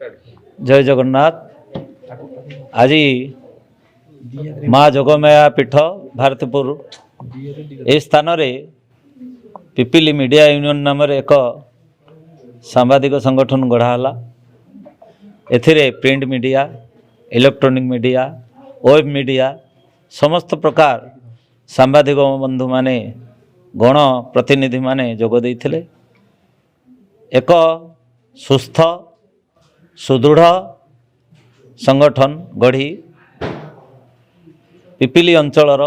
जय जगन्नाथ। आज माँ जोगमाया पीठ भारतपुर ए स्थान रे पिपिली मीडिया यूनियन नाम एक सांबादिक संगठन गढ़ाला। एथिरे print media, electronic media, web media समस्त प्रकार सांबादिक बंधु माने गण प्रतिनिधि माने जोग देइथिले। एक सुस्थ सुदृढ़ संगठन गढ़ी पिपिली अंचलर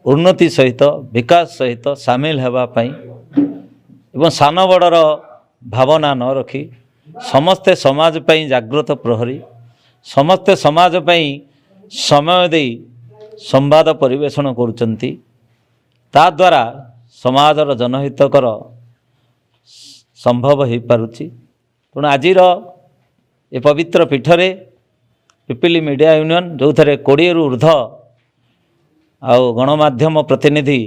उन्नति सहित विकास सहित सामिल हेबा पई एवं सान बड़र भावना न रखी समस्ते समाज पई जागृत प्रहरी समस्ते समाज पई समय दे संवाद परिवेषण करुचंती। ता द्वारा समाजर जनहितकर संभव हो पारुची। तेणु आज ये पवित्र पीठरे पिपिली मीडिया यूनियन जो थे 20 रु ऊर्ध आउ गणमाध्यम प्रतिनिधि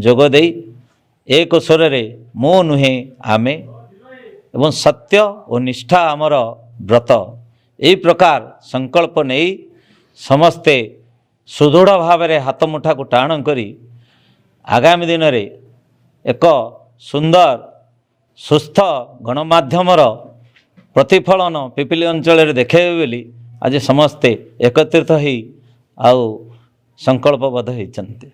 जोगदे एक स्वर रे मो नुहे आमे एवं सत्य और निष्ठा आमर व्रत यही प्रकार संकल्प नहीं समस्ते सुदृढ़ भाव में हाथ मुठा को टाण करी आगामी दिन रे एक सुंदर सुस्थ गणमाध्यमर प्रतिफलन पिपिली अंचल देखेबे बोली आज समस्ते एकत्रित ही आउ संकल्पबद्ध होइचंती।